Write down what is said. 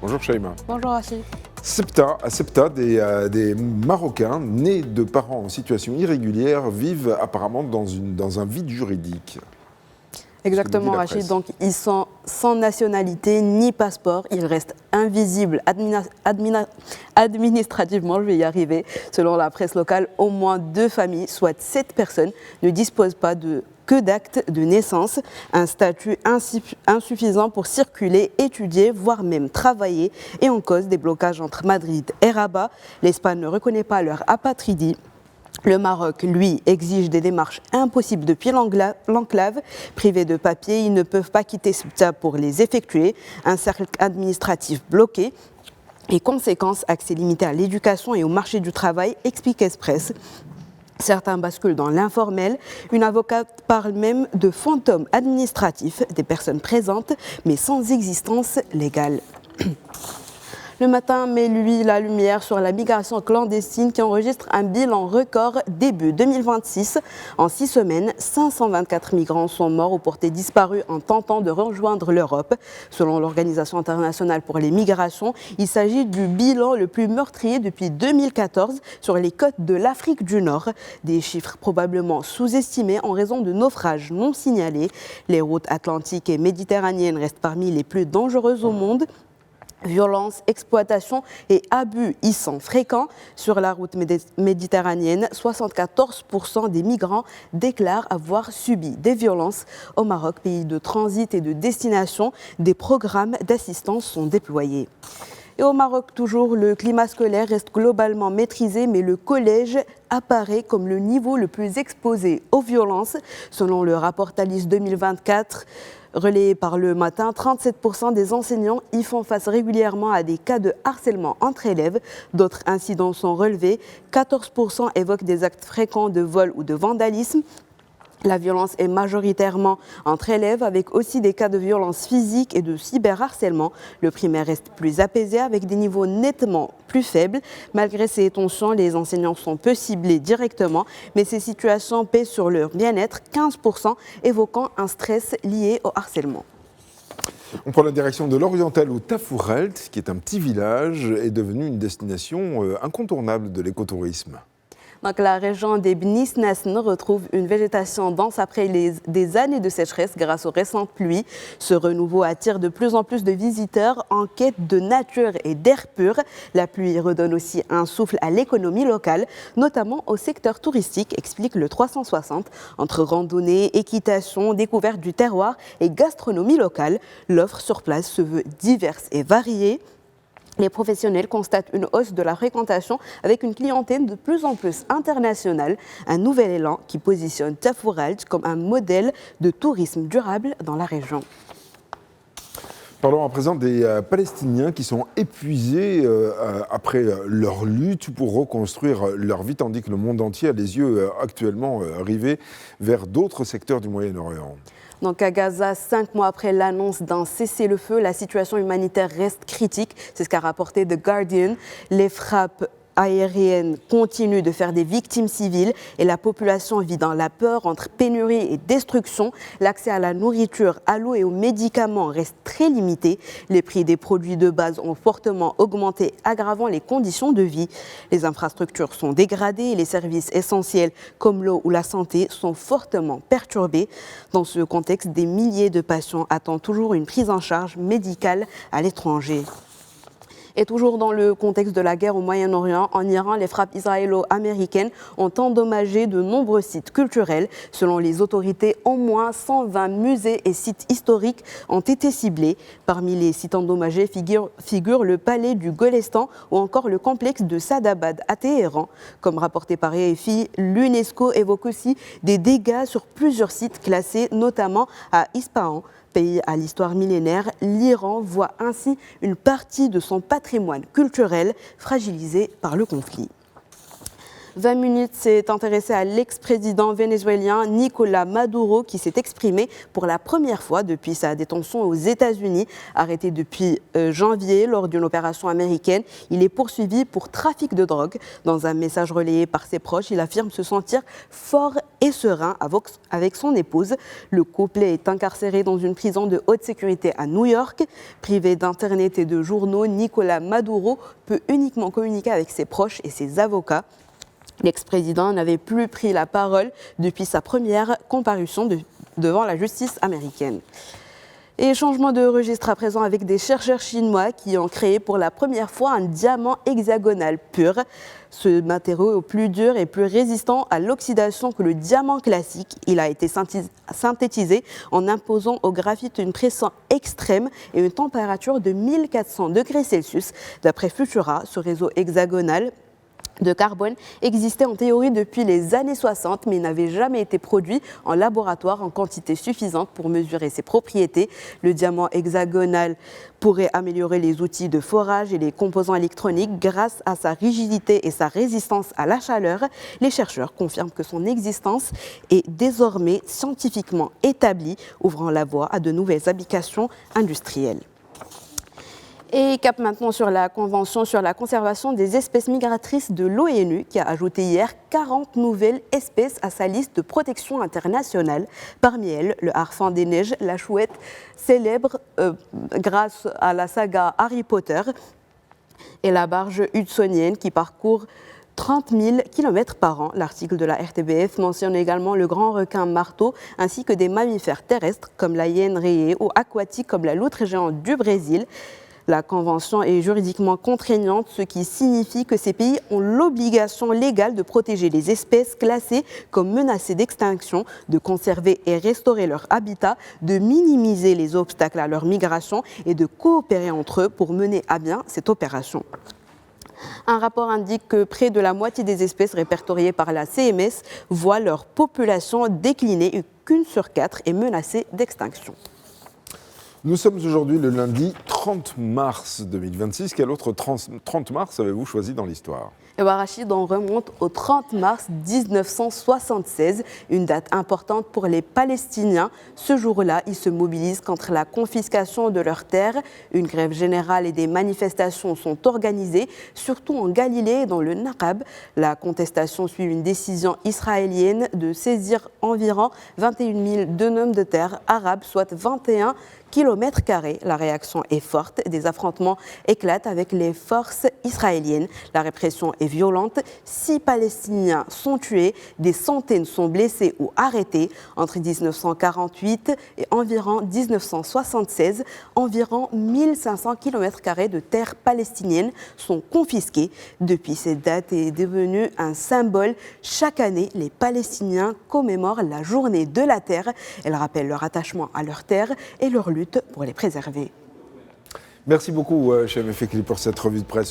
Bonjour Shaima. Bonjour Rachid. À Ceuta, des Marocains nés de parents en situation irrégulière vivent apparemment dans un vide juridique. Exactement Rachid, donc ils sont sans nationalité ni passeport, ils restent invisibles administrativement, je vais y arriver. Selon la presse locale, au moins 2 familles, soit 7 personnes, ne disposent pas que d'actes de naissance, un statut insuffisant pour circuler, étudier, voire même travailler, et en cause des blocages entre Madrid et Rabat. L'Espagne ne reconnaît pas leur apatridie. Le Maroc, lui, exige des démarches impossibles depuis l'enclave. Privés de papier, ils ne peuvent pas quitter Ceuta pour les effectuer. Un cercle administratif bloqué. Et conséquence, accès limité à l'éducation et au marché du travail, explique Express. Certains basculent dans l'informel. Une avocate parle même de fantômes administratifs, des personnes présentes mais sans existence légale. Le matin met lui la lumière sur la migration clandestine qui enregistre un bilan record début 2026. En 6 semaines, 524 migrants sont morts ou portés disparus en tentant de rejoindre l'Europe. Selon l'Organisation internationale pour les migrations, il s'agit du bilan le plus meurtrier depuis 2014 sur les côtes de l'Afrique du Nord. Des chiffres probablement sous-estimés en raison de naufrages non signalés. Les routes atlantiques et méditerranéennes restent parmi les plus dangereuses au monde. Violence, exploitation et abus y sont fréquents. Sur la route méditerranéenne, 74% des migrants déclarent avoir subi des violences. Au Maroc, pays de transit et de destination, des programmes d'assistance sont déployés. Et au Maroc, toujours, le climat scolaire reste globalement maîtrisé, mais le collège apparaît comme le niveau le plus exposé aux violences. Selon le rapport Thalys 2024, relayé par Le Matin, 37% des enseignants y font face régulièrement à des cas de harcèlement entre élèves. D'autres incidents sont relevés. 14% évoquent des actes fréquents de vol ou de vandalisme. La violence est majoritairement entre élèves, avec aussi des cas de violence physique et de cyberharcèlement. Le primaire reste plus apaisé, avec des niveaux nettement plus faibles. Malgré ces tensions, les enseignants sont peu ciblés directement, mais ces situations pèsent sur leur bien-être, 15% évoquant un stress lié au harcèlement. On prend la direction de l'Oriental où Tafourelt, qui est un petit village, est devenu une destination incontournable de l'écotourisme. Donc, la région des Bnis Nasn retrouve une végétation dense après des années de sécheresse grâce aux récentes pluies. Ce renouveau attire de plus en plus de visiteurs en quête de nature et d'air pur. La pluie redonne aussi un souffle à l'économie locale, notamment au secteur touristique, explique le 360. Entre randonnée, équitation, découverte du terroir et gastronomie locale, l'offre sur place se veut diverse et variée. Les professionnels constatent une hausse de la fréquentation avec une clientèle de plus en plus internationale. Un nouvel élan qui positionne Tafourelt comme un modèle de tourisme durable dans la région. Parlons à présent des Palestiniens qui sont épuisés après leur lutte pour reconstruire leur vie, tandis que le monde entier a les yeux actuellement rivés vers d'autres secteurs du Moyen-Orient. Donc à Gaza, 5 mois après l'annonce d'un cessez-le-feu, la situation humanitaire reste critique. C'est ce qu'a rapporté The Guardian. Les frappes aériennes continuent de faire des victimes civiles et la population vit dans la peur entre pénurie et destruction. L'accès à la nourriture, à l'eau et aux médicaments reste très limité. Les prix des produits de base ont fortement augmenté, aggravant les conditions de vie. Les infrastructures sont dégradées et les services essentiels comme l'eau ou la santé sont fortement perturbés. Dans ce contexte, des milliers de patients attendent toujours une prise en charge médicale à l'étranger. Et toujours dans le contexte de la guerre au Moyen-Orient, en Iran, les frappes israélo-américaines ont endommagé de nombreux sites culturels. Selon les autorités, au moins 120 musées et sites historiques ont été ciblés. Parmi les sites endommagés figure le palais du Golestan ou encore le complexe de Sadabad à Téhéran. Comme rapporté par AFI, l'UNESCO évoque aussi des dégâts sur plusieurs sites classés, notamment à Ispahan. Pays à l'histoire millénaire, l'Iran voit ainsi une partie de son patrimoine culturel fragilisé par le conflit. 20 minutes s'est intéressé à l'ex-président vénézuélien Nicolás Maduro qui s'est exprimé pour la première fois depuis sa détention aux États-Unis. Arrêté depuis janvier lors d'une opération américaine, il est poursuivi pour trafic de drogue. Dans un message relayé par ses proches, il affirme se sentir fort et serein avec son épouse. Le couple est incarcéré dans une prison de haute sécurité à New York. Privé d'internet et de journaux, Nicolás Maduro peut uniquement communiquer avec ses proches et ses avocats. L'ex-président n'avait plus pris la parole depuis sa première comparution devant la justice américaine. Et changement de registre à présent avec des chercheurs chinois qui ont créé pour la première fois un diamant hexagonal pur. Ce matériau est plus dur et plus résistant à l'oxydation que le diamant classique. Il a été synthétisé en imposant au graphite une pression extrême et une température de 1400 degrés Celsius. D'après Futura, ce réseau hexagonal de carbone existait en théorie depuis les années 60, mais n'avait jamais été produit en laboratoire en quantité suffisante pour mesurer ses propriétés. Le diamant hexagonal pourrait améliorer les outils de forage et les composants électroniques grâce à sa rigidité et sa résistance à la chaleur. Les chercheurs confirment que son existence est désormais scientifiquement établie, ouvrant la voie à de nouvelles applications industrielles. Et cap maintenant sur la Convention sur la conservation des espèces migratrices de l'ONU qui a ajouté hier 40 nouvelles espèces à sa liste de protection internationale. Parmi elles, le harfang des neiges, la chouette célèbre grâce à la saga Harry Potter et la barge hudsonienne qui parcourt 30 000 km par an. L'article de la RTBF mentionne également le grand requin marteau ainsi que des mammifères terrestres comme la hyène rayée ou aquatiques comme la loutre géante du Brésil. La Convention est juridiquement contraignante, ce qui signifie que ces pays ont l'obligation légale de protéger les espèces classées comme menacées d'extinction, de conserver et restaurer leur habitat, de minimiser les obstacles à leur migration et de coopérer entre eux pour mener à bien cette opération. Un rapport indique que près de la moitié des espèces répertoriées par la CMS voient leur population décliner et qu'une sur 4 est menacée d'extinction. Nous sommes aujourd'hui le lundi 30 mars 2026. Quel autre 30 mars avez-vous choisi dans l'histoire ? Et Rachid, on remonte au 30 mars 1976, une date importante pour les Palestiniens. Ce jour-là, ils se mobilisent contre la confiscation de leurs terres. Une grève générale et des manifestations sont organisées, surtout en Galilée et dans le Naqab. La contestation suit une décision israélienne de saisir environ 21 000 dönums de terre arabes, soit 21 km². La réaction est forte. Des affrontements éclatent avec les forces israéliennes. La répression est violente. 6 Palestiniens sont tués. Des centaines sont blessés ou arrêtés. Entre 1948 et environ 1976, environ 1500 km² de terres palestiniennes sont confisquées. Depuis, cette date est devenue un symbole. Chaque année, les Palestiniens commémorent la journée de la terre. Elle rappelle leur attachement à leur terre et leur lutte pour les préserver. Merci beaucoup, Chef Fekli, pour cette revue de presse.